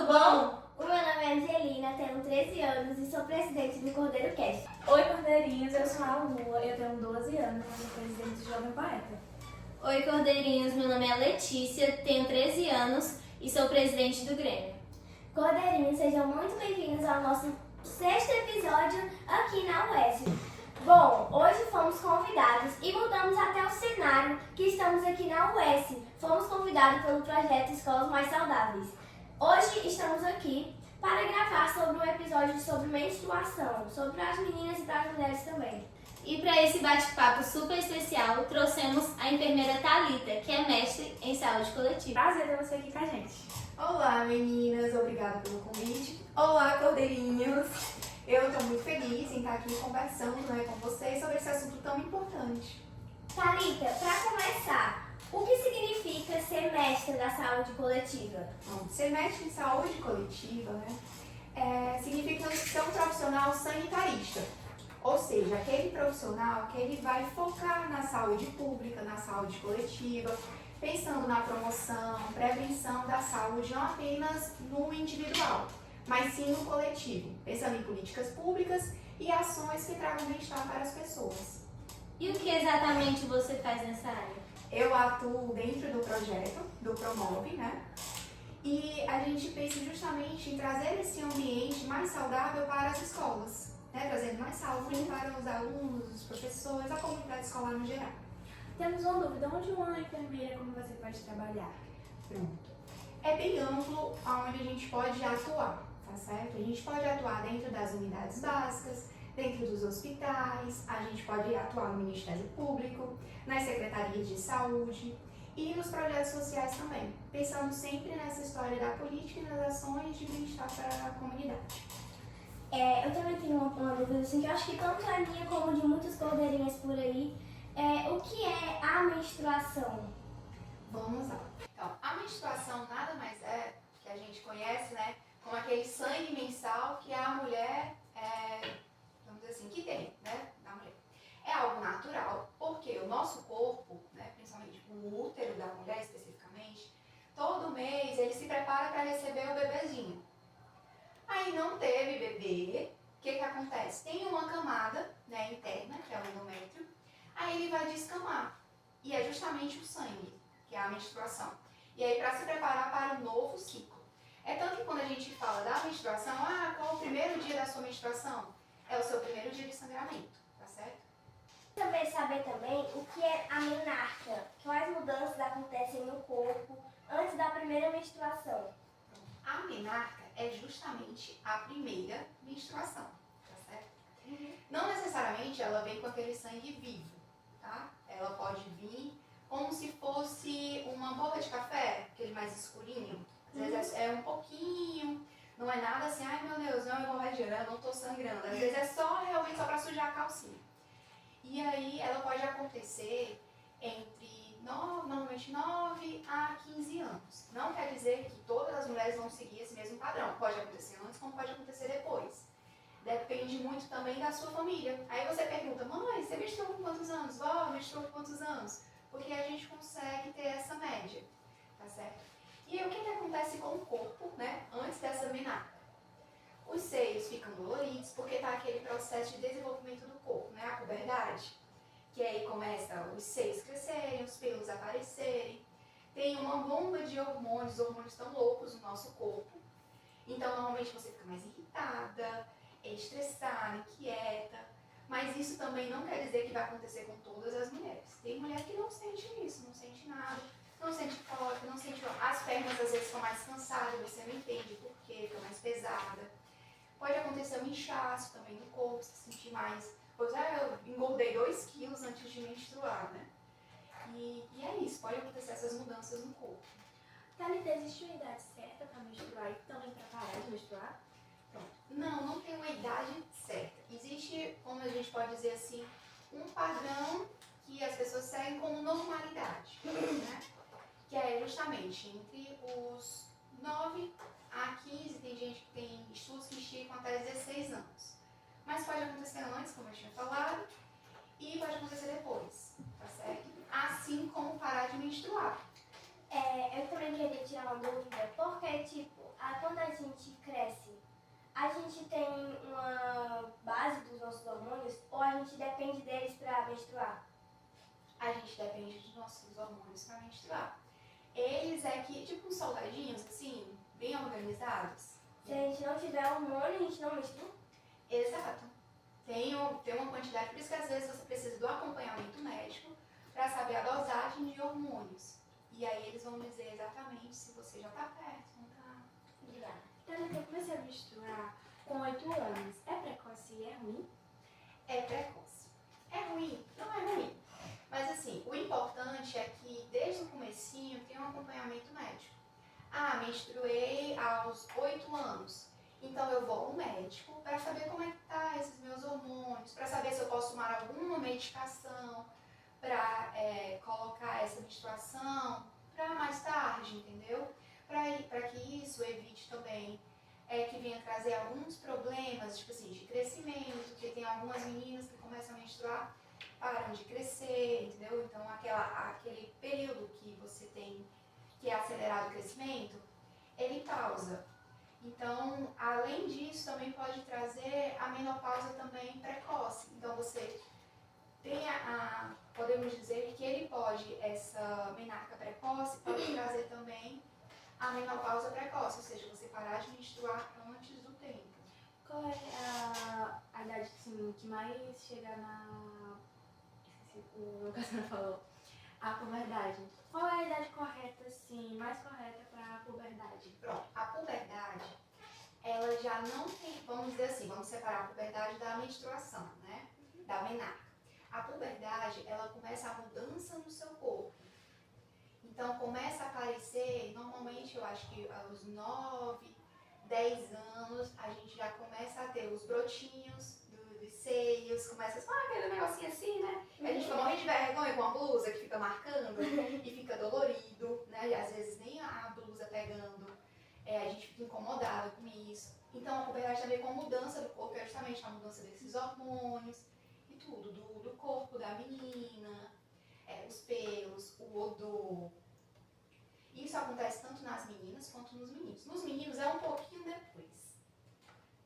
bom? O meu nome é Angelina, tenho 13 anos e sou presidente do Cordeiro Cast. Oi, Cordeirinhos, eu sou a Lua, eu tenho 12 anos e sou presidente do Jovem Poeta. Oi, Cordeirinhos, meu nome é Letícia, tenho 13 anos e sou presidente do Grêmio. Cordeirinhos, sejam muito bem-vindos ao nosso 6º episódio aqui na UES. Bom, hoje fomos convidados e voltamos até o cenário que estamos aqui na UES. Fomos convidados pelo projeto Escolas Mais Saudáveis. Hoje estamos aqui para gravar sobre um episódio sobre menstruação, sobre as meninas e para as mulheres também. E para esse bate-papo super especial, trouxemos a enfermeira Thalita, que é mestre em saúde coletiva. Prazer ter você aqui com a gente. Olá, meninas, obrigada pelo convite. Olá, cordeirinhos. Eu estou muito feliz em estar aqui conversando com vocês sobre esse assunto tão importante. Thalita, para começar, o que significa ser mestre da saúde coletiva? Bom, ser mestre em saúde coletiva, significa ser um profissional sanitarista. Ou seja, aquele profissional que ele vai focar na saúde pública, na saúde coletiva, pensando na promoção, prevenção da saúde não apenas no individual, mas sim no coletivo, pensando em políticas públicas e ações que tragam bem-estar para as pessoas. E o que exatamente você faz nessa área? Eu atuo dentro do projeto, do Promove, e a gente pensa justamente em trazer esse ambiente mais saudável para as escolas, trazendo mais saúde para os alunos, os professores, a comunidade escolar no geral. Temos uma dúvida, onde uma enfermeira como você pode trabalhar? Pronto. É bem amplo onde a gente pode atuar, tá certo? A gente pode atuar dentro das unidades básicas, dentro dos hospitais, a gente pode atuar no Ministério Público, nas secretarias de saúde e nos projetos sociais também, pensando sempre nessa história da política e nas ações de bem-estar para a comunidade. Eu também tenho uma dúvida, assim, que eu acho que tanto a minha como de muitas cordeirinhas por aí, o que é a menstruação? Vamos lá. Então, a menstruação nada mais é que a gente conhece, como aquele sangue mensal que a mulher, vamos dizer assim, que tem, da mulher. É algo natural, porque o nosso corpo, principalmente o útero da mulher especificamente, todo mês ele se prepara para receber o bebezinho. Aí não teve bebê, o que acontece? Tem uma camada interna, que é o endométrio, aí ele vai descamar, e é justamente o sangue, que é a menstruação. E aí para se preparar para o novo ciclo. É tanto que quando a gente fala da menstruação, qual é o primeiro dia da sua menstruação? É o seu primeiro dia de sangramento, tá certo? Também saber também o que é a menarca, quais mudanças acontecem no corpo antes da primeira menstruação. A menarca é justamente a primeira menstruação, tá certo? Não necessariamente ela vem com aquele sangue vivo, tá? Ela pode vir como se fosse uma boca de café, aquele mais escurinho. Às vezes é um pouquinho, não é nada assim, ai meu Deus, não é hemorragia, eu não tô sangrando. Às vezes é só realmente só para sujar a calcinha. E aí ela pode acontecer entre normalmente 9 a 15 anos. Não quer dizer que todas as mulheres vão seguir esse mesmo padrão. Pode acontecer antes, como pode acontecer depois. Depende muito também da sua família. Aí você pergunta, mãe, você menstruou com quantos anos? Vó, menstruou com quantos anos? Porque a gente consegue ter essa média, tá certo? E aí, o que acontece com o corpo, antes dessa menarca? Os seios ficam doloridos porque está aquele processo de desenvolvimento do corpo, a puberdade. Que aí começa os seios crescerem, os pelos aparecerem. Tem uma bomba de hormônios, os hormônios estão loucos no nosso corpo. Então, normalmente você fica mais irritada, estressada, inquieta. Mas isso também não quer dizer que vai acontecer com todas as mulheres. Tem mulher que não sente isso, não sente nada, não sente cólica, não sente... As pernas às vezes ficam mais cansadas, você não entende por quê, fica mais pesada. Pode acontecer um inchaço também no corpo, se sentir mais... Pois eu engordei 2 quilos antes de menstruar, E é isso, pode acontecer essas mudanças no corpo. Thalita, existe uma idade certa para menstruar e também para parar de menstruar? Pronto. Não tem uma idade certa. Existe, como a gente pode dizer assim, um padrão que as pessoas seguem como normalidade, Que é justamente entre os 9 a 15, tem gente que tem estudos que esticam até 16 anos. Mas pode acontecer antes, como eu tinha falado, e pode acontecer depois, tá certo? Assim como parar de menstruar. Eu também queria tirar uma dúvida, por que porque, tipo, quando a gente cresce, a gente tem uma base dos nossos hormônios ou a gente depende deles pra menstruar? A gente depende dos nossos hormônios para menstruar. Eles é que, tipo uns soldadinhos, assim, bem organizados. Se a gente não tiver hormônio, a gente não menstrua? Exato. Tem uma quantidade, por isso que às vezes você precisa do acompanhamento médico para saber a dosagem de hormônios. E aí eles vão dizer exatamente se você já está perto, não está. Obrigada. Thalita, eu comecei a menstruar com 8 anos. É precoce e é ruim? É precoce. É ruim? Não é ruim. Mas assim, o importante é que desde o comecinho tem um acompanhamento médico. Menstruei aos 8 anos. Então eu vou ao médico para saber como é que tá esses meus hormônios, para saber se eu posso tomar alguma medicação para colocar essa menstruação para mais tarde, entendeu? Para que isso evite também que venha trazer alguns problemas, tipo assim, de crescimento, porque tem algumas meninas que começam a menstruar, param de crescer, entendeu? Então aquele período que você tem que é acelerado o crescimento, ele pausa. Então, além disso, também pode trazer a menopausa também precoce. Então, você tem podemos dizer que ele pode, essa menarca precoce, pode trazer também a menopausa precoce, ou seja, você parar de menstruar antes do tempo. Qual é a idade assim, que mais chega na... Esqueci o meu casal falou. A puberdade. Qual é a idade correta, assim, mais correta para a puberdade? Pronto, a puberdade, ela já não tem, vamos dizer assim, vamos separar a puberdade da menstruação, né? Da menarca. A puberdade, ela começa a mudança no seu corpo. Então, começa a aparecer, normalmente, eu acho que aos 9, 10 anos, a gente já começa a ter os brotinhos dos seios, começa aquele negocinho assim, né? A gente fica morrendo de vergonha com a blusa que fica marcando e fica dolorido, né? E às vezes nem a blusa pegando, a gente fica incomodado com isso. Então, a puberdade também com a mudança do corpo, é justamente a mudança desses hormônios e tudo, do corpo da menina, os pelos, o odor. Isso acontece tanto nas meninas quanto nos meninos. Nos meninos é um pouquinho depois.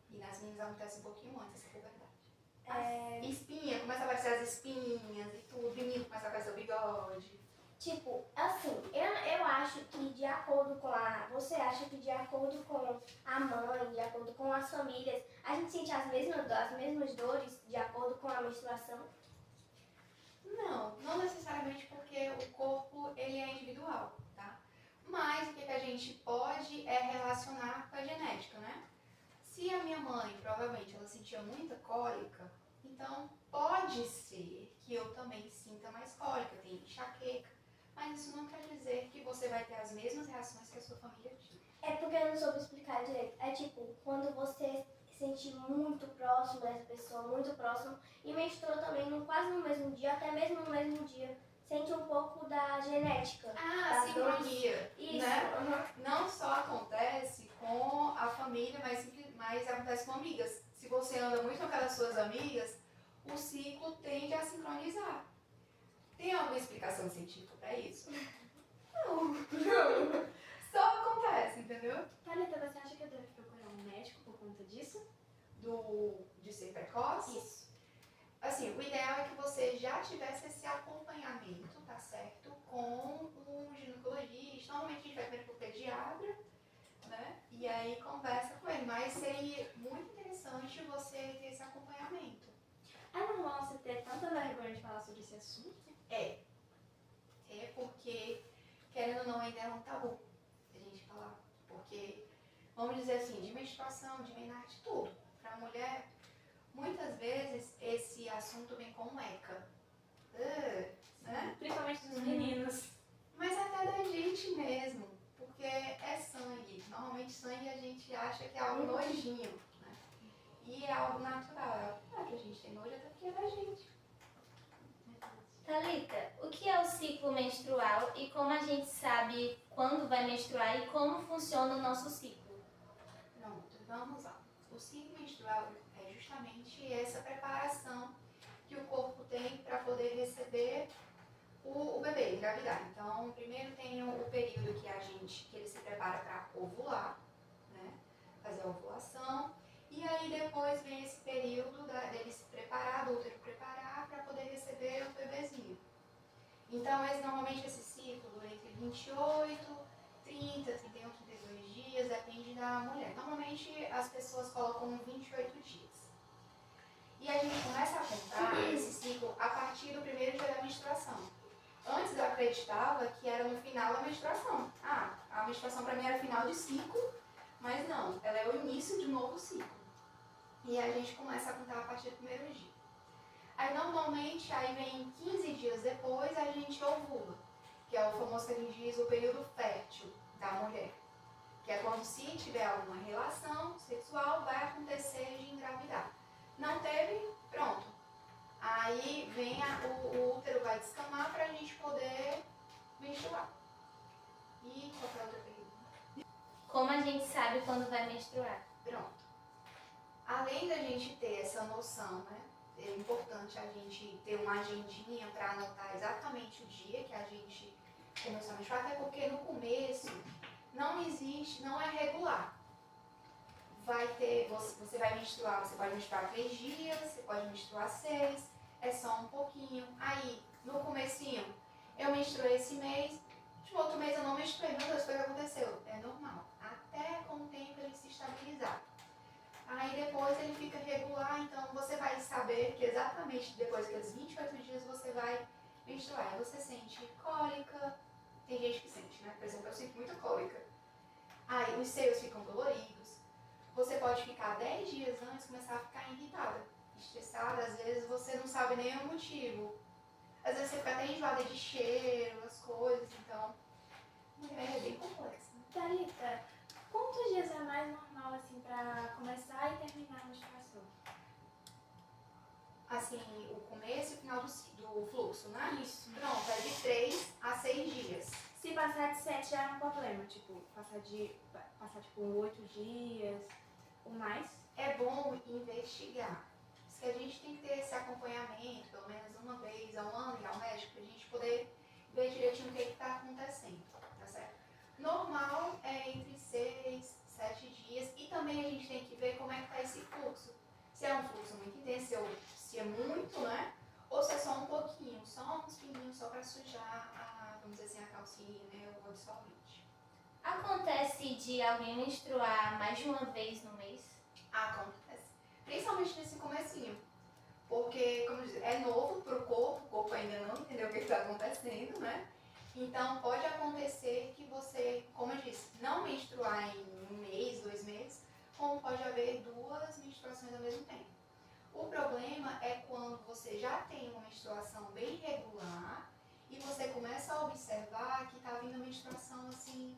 E nas meninas acontece um pouquinho antes essa puberdade. Espinha, começa a aparecer as espinhas e tudo. O menino começa a aparecer o bigode. Tipo, assim, eu acho que de acordo com você acha que de acordo com a mãe, de acordo com as famílias, a gente sente as mesmas dores de acordo com a menstruação? Não necessariamente, porque o corpo ele é individual, tá? Mas o que a gente pode relacionar com a genética, né? Se a minha mãe, provavelmente, ela sentia muita cólica, então pode ser que eu também sinta mais cólica, tenha enxaqueca. Mas isso não quer dizer que você vai ter as mesmas reações que a sua família tinha. É porque eu não soube explicar direito. É tipo, quando você se sente muito próximo dessa pessoa, muito próximo, e menstrua também quase no mesmo dia, até mesmo no mesmo dia, sente um pouco da genética. Sincronia. Isso. Né? Não só acontece com a família, mas acontece com amigas. Se você anda muito com aquelas suas amigas, o ciclo tende a sincronizar. Tem alguma explicação científica para isso? Não. Só acontece, entendeu? Thalita, você acha que eu devo procurar um médico por conta disso? De ser precoce? Isso. Assim, o ideal é que você já tivesse esse acompanhamento, tá certo? Com um ginecologista. Normalmente a gente vai primeiro pro pediatra, né? E aí conversa com ele. Mas seria muito interessante você ter esse acompanhamento. É normal você ter tanta vergonha de falar sobre esse assunto? É porque, querendo ou não, ainda é um tabu a gente falar. Porque, vamos dizer assim, de menstruação, de menarca, tudo. Pra mulher, muitas vezes esse assunto vem com ECA. Né? Principalmente dos meninos. Mas até da gente mesmo. Porque é sangue. Normalmente sangue a gente acha que é algo nojinho. Né? E é algo natural. É pra gente ter nojo até porque é da gente. Thalita, o que é o ciclo menstrual e como a gente sabe quando vai menstruar e como funciona o nosso ciclo? Pronto, vamos lá. O ciclo menstrual é justamente essa preparação que o corpo tem para poder receber o bebê, engravidar. Então, primeiro tem o período que ele se prepara prepara para ovular, né? Fazer a ovulação. E aí depois vem esse período dele se preparar, do útero preparar para poder receber o bebezinho. Então, normalmente esse ciclo dura entre 28, 30, 31, 32 dias, depende da mulher. Normalmente as pessoas colocam 28 dias. E a gente começa a contar esse ciclo a partir do primeiro dia da menstruação. Antes eu acreditava que era no final da menstruação. A menstruação para mim era final de ciclo, mas não, ela é o início de um novo ciclo. E a gente começa a contar a partir do primeiro dia. Aí normalmente, aí vem 15 dias depois, a gente ovula, que é o famoso que a gente diz o período fértil da mulher. Que é quando, se tiver alguma relação sexual, vai acontecer de engravidar. Não teve, pronto. Aí vem o útero vai descamar para a gente poder menstruar. E qual é a outra pergunta? Como a gente sabe quando vai menstruar? Pronto. Além da gente ter essa noção, né? É importante a gente ter uma agendinha para anotar exatamente o dia que a gente começou a menstruar, até porque no começo não existe, não é regular. Vai ter, você vai menstruar, você pode menstruar 3 dias, você pode menstruar 6, é só um pouquinho. Aí, no comecinho, eu menstruei esse mês, no outro mês eu não menstruei, meu Deus, foi o que aconteceu. É normal, até com o tempo ele se estabilizar. Aí depois ele fica regular, então você vai saber que exatamente depois daqueles 28 dias você vai menstruar. Aí você sente cólica, tem gente que sente, né? Por exemplo, eu sinto muita cólica. Aí os seios ficam doloridos. Você pode ficar 10 dias antes e começar a ficar irritada, estressada, às vezes você não sabe nem o motivo. Às vezes você fica até enjoada de cheiro, as coisas, então é bem complexo. Né? Thalita, quantos dias é mais normal, assim, pra começar e terminar a menstruação? Assim, o começo e o final do fluxo, né? Isso. Pronto, é de 3 a 6 dias. Se passar de 7 já é um problema, tipo, passar tipo 8 dias ou mais. É bom investigar. Se a gente tem que ter esse acompanhamento, pelo menos uma vez ao ano, ir ao médico, pra gente poder ver direitinho o que está acontecendo, tá certo? Normal é entre 6, 7 dias e também a gente tem que ver como é que tá esse fluxo. Se é um fluxo muito intenso, ou se é muito, né? Ou se é só um pouquinho, só uns pinguinhos só para sujar, vamos dizer assim, a calcinha, né? O absorvente. Acontece de alguém menstruar mais de uma vez no mês? Acontece. Principalmente nesse comecinho. Porque, como eu disse, é novo para o corpo ainda não entendeu o que está acontecendo, né? Então, pode acontecer que você, como eu disse, não menstruar em 1 mês, 2 meses, como pode haver 2 menstruações ao mesmo tempo. O problema é quando você já tem uma menstruação bem regular e você começa a observar que está vindo a menstruação assim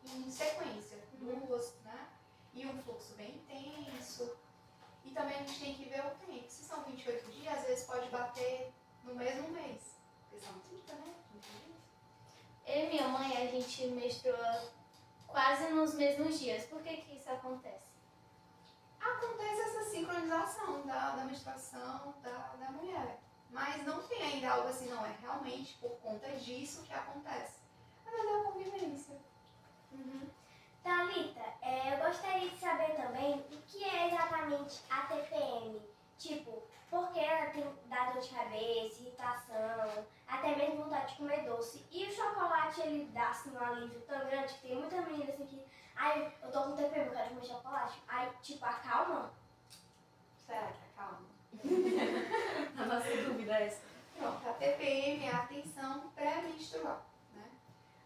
em sequência, 2, né? E um fluxo bem intenso. E também a gente tem que ver o tempo. Se são 28 dias, às vezes pode bater no mesmo mês. Porque são 30, né? 30 dias. Eu e minha mãe, a gente menstrua quase nos mesmos dias. Por que que isso acontece? Acontece essa sincronização da menstruação da mulher. Mas não tem ainda algo assim, não. É realmente por conta disso que acontece. Às vezes é a convivência. Thalita, eu gostaria de saber também o que é exatamente a TPM. Tipo, por que ela tem dá dor de cabeça, irritação, até mesmo vontade de comer doce. E o chocolate, ele dá assim um alívio tão grande que tem muita menina assim que, ai, eu tô com TPM, eu quero comer chocolate. Aí, tipo, acalma. Será que acalma? A nossa dúvida é essa. Pronto, a TPM é a tensão pré-menstrual, né?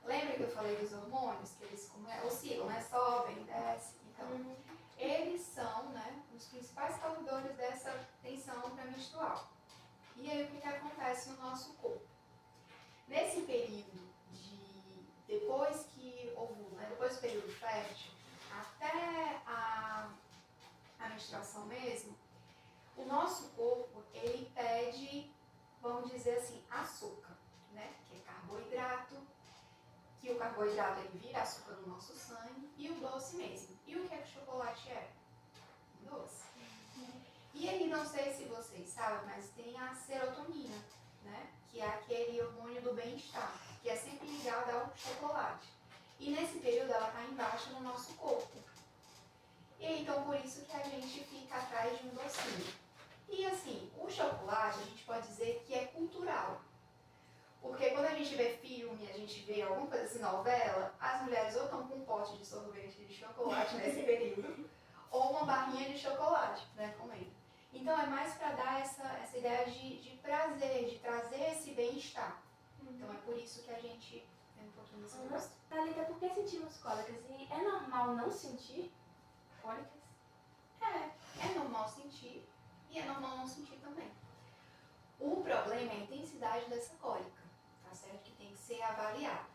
Lembra que eu falei dos hormônios, que eles oscilam, né? Sobem, descem, então... Eles são, né, os principais causadores dessa tensão pré-menstrual. E aí o que acontece no nosso corpo? Nesse período depois que ovula, né, depois do período fértil, até a menstruação mesmo, o nosso corpo, ele pede, vamos dizer assim, açúcar, né, que é carboidrato, que o carboidrato ele vira açúcar no nosso sangue, e o doce mesmo. E o que o chocolate é? Doce. E aí, não sei se vocês sabem, mas tem a serotonina, né? Que é aquele hormônio do bem-estar, que é sempre ligado ao chocolate. E nesse período ela está embaixo no nosso corpo. E então por isso que a gente fica atrás de um docinho. E assim, o chocolate a gente pode dizer que é cultural. Porque quando a gente vê filme, a gente vê alguma coisa assim, novela, as mulheres ou estão com um pote de sorvete de chocolate nesse período, ou uma barrinha de chocolate, né, comendo. Então é mais para dar essa ideia de prazer, de trazer esse bem-estar. Então é por isso que a gente tem um pouquinho desse gosto. Thalita, por que sentimos cólicas? E é normal não sentir cólicas? É normal sentir e é normal não sentir também. O problema é a intensidade dessa cólica, tá certo? Que tem que ser avaliado.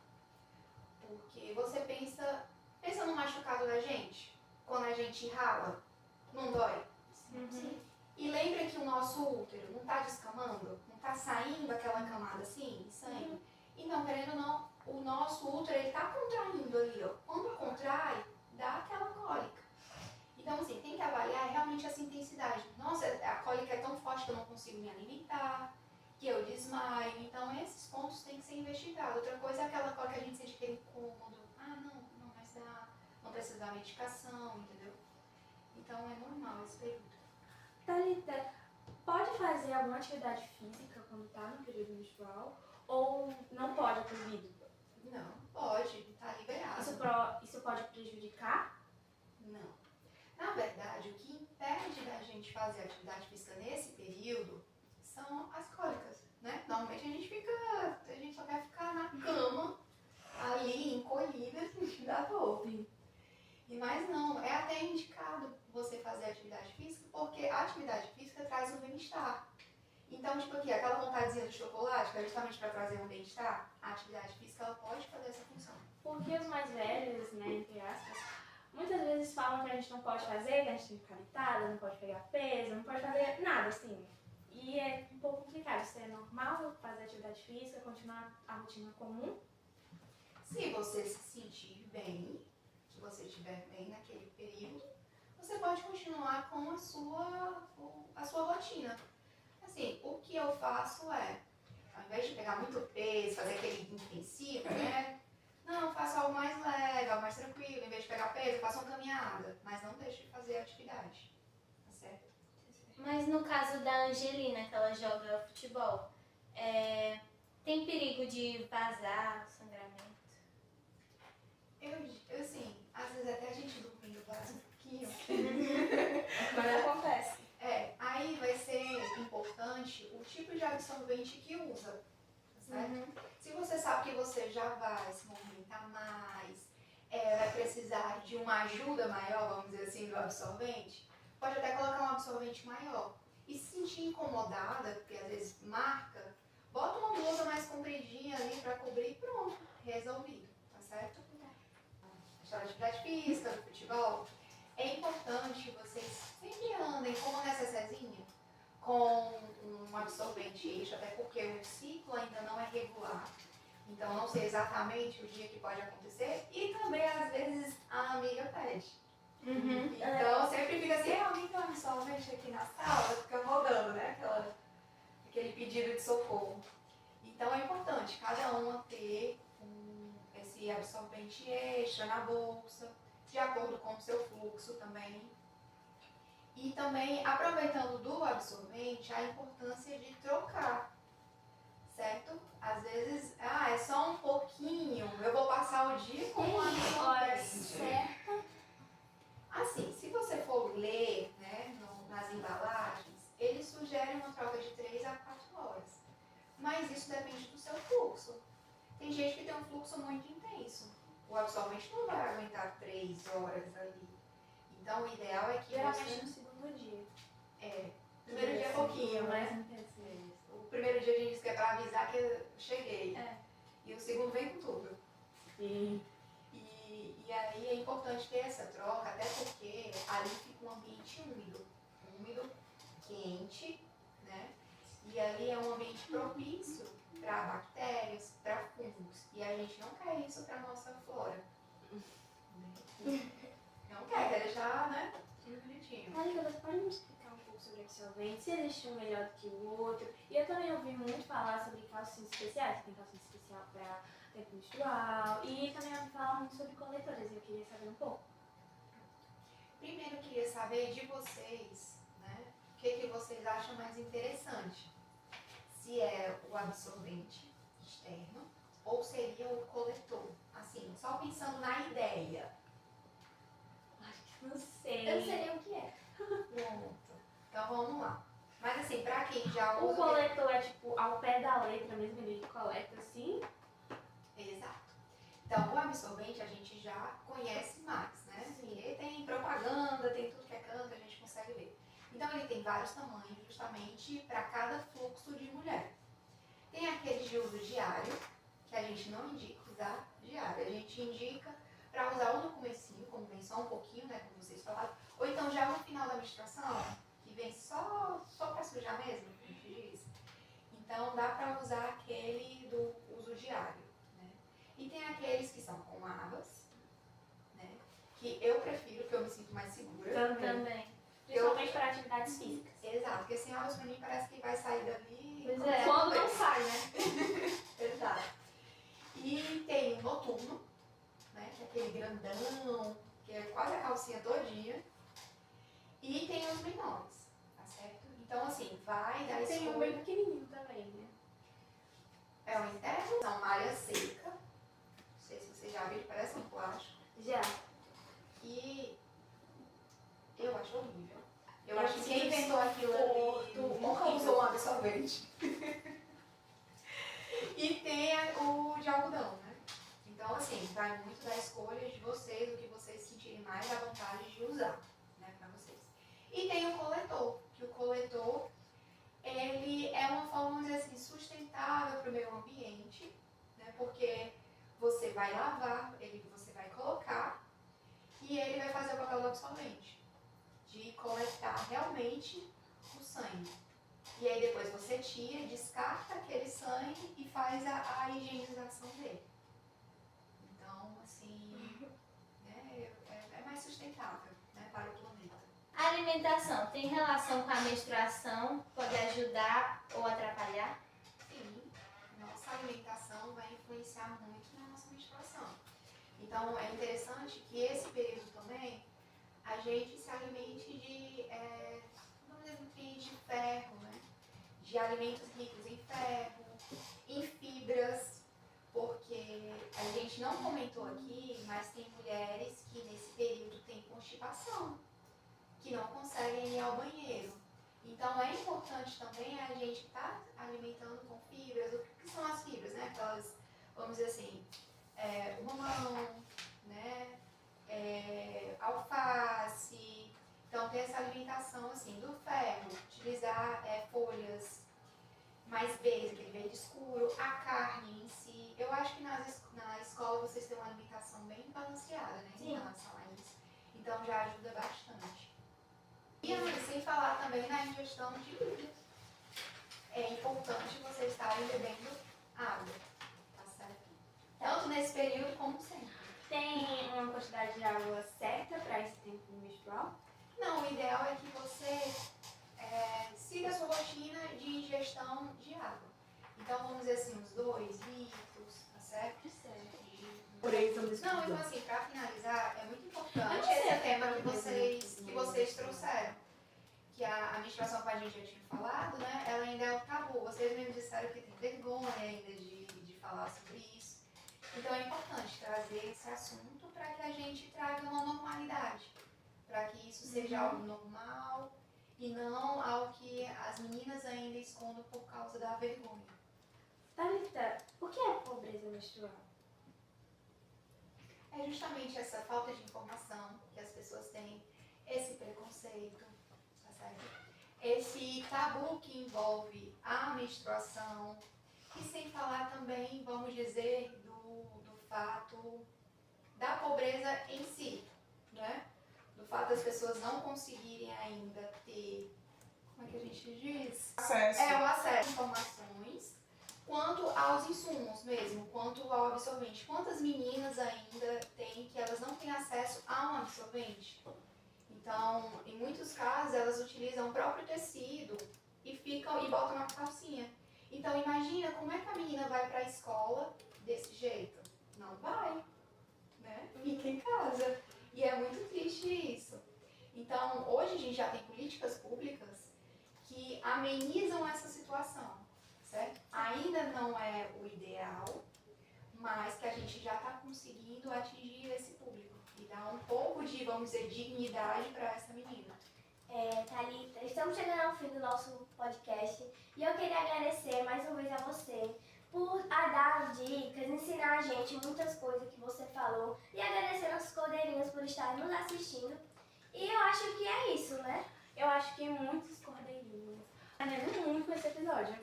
Porque você pensa no machucado da gente, quando a gente rala, não dói? Sim. E lembra que o nosso útero não está descamando? Não está saindo aquela camada assim, de sangue? Então, querendo ou não, o nosso útero está contraindo ali, ó. Quando contrai, dá aquela cólica. Então, assim, tem que avaliar realmente essa intensidade. Nossa, a cólica é tão forte que eu não consigo me alimentar, que eu desmaio. Então, esses pontos têm que ser investigados. Outra coisa é aquela cólica que a gente sente aquele incômodo. Ah, não vai dar, não precisa dar medicação, entendeu? Então, é normal esse período. Thalita, pode fazer alguma atividade física quando está no período menstrual? Ou não pode, é proibido? Não, pode, tá liberado. Isso pode prejudicar? Não. Na verdade, o que impede da gente fazer atividade física nesse período são as cólicas, né? Normalmente a gente só quer ficar na cama, ali, encolhida, sentindo a dor. E mais não, é até indicado você fazer atividade física, porque a atividade física traz um bem-estar. Então, tipo aqui, aquela vontadezinha do chocolate, que é justamente para trazer um bem-estar, a atividade física ela pode fazer essa função. Porque os mais velhos, né, entre aspas, muitas vezes falam que a gente não pode fazer, que a gente tem que ficar deitada, não pode pegar peso, não pode fazer nada, assim. E é um pouco complicado. Isso é normal fazer atividade física, continuar a rotina comum? Se você se sentir bem, se você estiver bem naquele período, você pode continuar com a sua rotina. Assim, o que eu faço é, ao invés de pegar muito peso, fazer aquele intensivo, né? Não, faço algo mais leve, algo mais tranquilo. Em vez de pegar peso, faço uma caminhada. Mas não deixe de fazer atividade. Tá certo? Mas no caso da Angelina, que ela joga futebol, tem perigo de vazar, sangramento? Eu assim, às vezes até a gente dormindo vaza um pouquinho. Mas acontece. Aí vai ser importante o tipo de absorvente que usa, tá certo? Se você sabe que você já vai se movimentar mais, vai precisar de uma ajuda maior, vamos dizer assim, do absorvente, pode até colocar um absorvente maior. E se sentir incomodada, porque às vezes marca, bota uma blusa mais compridinha ali pra cobrir e pronto, resolvido, tá certo? A história de atividade física, do futebol, é importante vocês sempre andem com uma necessezinha, com um absorvente extra, até porque o ciclo ainda não é regular. Então, não sei exatamente o dia que pode acontecer. E também, às vezes, a amiga pede. Então, sempre fica assim, alguém tem um absorvente aqui na sala? Fica rodando, né? Aquele pedido de socorro. Então, é importante cada uma ter esse absorvente extra na bolsa, de acordo com o seu fluxo também. E também, aproveitando do absorvente, a importância de trocar, certo? Às vezes, é só um pouquinho, eu vou passar o dia com um absorvente. Assim, se você for ler, né, nas embalagens, eles sugerem uma troca de 3 a 4 horas. Mas isso depende do seu fluxo. Tem gente que tem um fluxo muito intenso. O absorvente não vai aguentar 3 horas ali. Então, o ideal é que Geralmente no segundo dia. Primeiro dia é pouquinho, mais né? intenso. O primeiro dia a gente diz que é pra avisar que eu cheguei. E o segundo vem com tudo. Sim. E aí é importante ter essa troca, até porque ali fica um ambiente úmido, quente, né? E ali é um ambiente propício para bactérias, para fungos. E a gente não quer isso para nossa flora. Não quer deixar, né? Tudo bonitinho. Thalita, você pode me explicar um pouco sobre absorvente? Se existe um melhor do que o outro? E eu também ouvi muito falar sobre calcinhas especiais. Tem calcinha especial para tempo menstrual. E também vai falar muito sobre coletoras, eu queria saber um pouco. Primeiro eu queria saber de vocês, né? O que vocês acham mais interessante? Se é o absorvente externo ou seria o coletor? Assim, só pensando na ideia. Acho que não sei. Eu não sei nem o que é. Pronto. Então vamos lá. Mas assim, pra quem já O usa... coletor é tipo ao pé da letra mesmo, ele coleta assim. Exato. Então, o absorvente a gente já conhece mais, né? Ele tem propaganda, tem tudo que é canto, a gente consegue ver. Então, ele tem vários tamanhos, justamente para cada fluxo de mulher. Tem aqueles de uso diário, que a gente não indica usar diário. A gente indica para usar ou no comecinho, como vem só um pouquinho, né, como vocês falaram, ou então já no final da menstruação, que vem só para sujar mesmo, a gente diz. Então, dá para usar aquele do uso diário. E tem aqueles que são com abas, né? Que eu prefiro, que eu me sinto mais segura. Também. Principalmente para atividades físicas. Exato, porque sem abas pra mim parece que vai sair dali. Pois é. Quando não sai, né? Exato. E tem o noturno, né? Que é aquele grandão, que é quase a calcinha todinha. E tem os menores, tá certo? Então, assim, vai dar Tem um bem pequenininho também, né? É o interno, são malha seca. Não sei se vocês já viram, parece um plástico. Já. E eu acho horrível. Eu Eu acho que quem sinto inventou aquilo ali nunca horrível. usou um absorvente. E tem o de algodão, né? Então, assim, vai muito da escolha de vocês, o que vocês sentirem mais à vontade de usar, né, pra vocês. E tem o coletor, que o coletor, ele é uma forma, vamos dizer assim, sustentável para o meio ambiente, né? Porque você vai lavar, você vai colocar e ele vai fazer o papel do absorvente, de coletar realmente o sangue. E aí depois você tira, descarta aquele sangue e faz a higienização dele. Então, assim, né, é mais sustentável, né, para o planeta. A alimentação tem relação com a menstruação? Pode ajudar ou atrapalhar? Sim, nossa alimentação vai influenciar muito na nossa menstruação. Então, é interessante que esse período também a gente se alimente de, vamos dizer, nutrientes de ferro, né? De alimentos ricos em ferro, em fibras, porque a gente não comentou aqui, mas tem mulheres que nesse período têm constipação, que não conseguem ir ao banheiro. Então é importante também a gente estar alimentando com fibras. O que são as fibras, né? Aquelas, vamos dizer assim, o mamão, né? Alface. Então ter essa alimentação assim do ferro, utilizar folhas mais verdes, aquele verde escuro, a carne em si. Eu acho que na escola vocês têm uma alimentação bem balanceada, né? Em relação a isso. Então já ajuda bastante. E sem falar também na ingestão de líquido. É importante vocês estarem bebendo água, tá certo? Tanto nesse período como sempre. Tem uma quantidade de água certa para esse tempo menstrual? Não, o ideal é que você siga a sua rotina de ingestão de água. Então vamos dizer assim, uns 2 litros, tá certo? Por aí estamos Não, então assim, para finalizar, é muito importante Eu não sei esse tema que mesmo. vocês trouxeram. Que a menstruação, como a gente já tinha falado, né? Ela ainda é o tabu. Vocês mesmos disseram que tem vergonha ainda de falar sobre isso. Então é importante trazer esse assunto para que a gente traga uma normalidade. Para que isso seja algo normal e não algo que as meninas ainda escondam por causa da vergonha. Thalita, o que é pobreza menstrual? É justamente essa falta de informação que as pessoas têm, esse preconceito, tá certo? Esse tabu que envolve a menstruação e sem falar também, vamos dizer, do fato da pobreza em si, né? Do fato das pessoas não conseguirem ainda ter, como é que a gente diz? Acesso. O acesso a informações, quanto aos insumos mesmo, quanto ao absorvente. Quantas meninas ainda têm que elas não têm acesso a um absorvente? Então, em muitos casos, elas utilizam o próprio tecido e botam na calcinha. Então, imagina como é que a menina vai para a escola desse jeito? Não vai, né? Fica em casa. E é muito triste isso. Então, hoje a gente já tem políticas públicas que amenizam essa situação, certo? Ainda não é o ideal, mas que a gente já está conseguindo atingir esse público e dar um pouco de, vamos dizer, dignidade para essa menina. Thalita, estamos chegando ao fim do nosso podcast e eu queria agradecer mais uma vez a você por dar dicas, ensinar a gente muitas coisas que você falou e agradecer nossos cordeirinhos por estarem nos assistindo. E eu acho que é isso, né? Eu acho que muitos cordeirinhos aprendendo muito com esse episódio.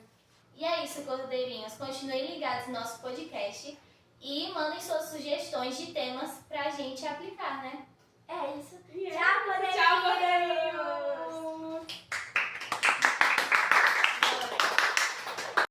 E é isso, cordeirinhos. Continuem ligados no nosso podcast e mandem suas sugestões de temas pra gente aplicar, né? É isso. Yeah. Tchau, cordeirinhos! Tchau, cordeirinhos!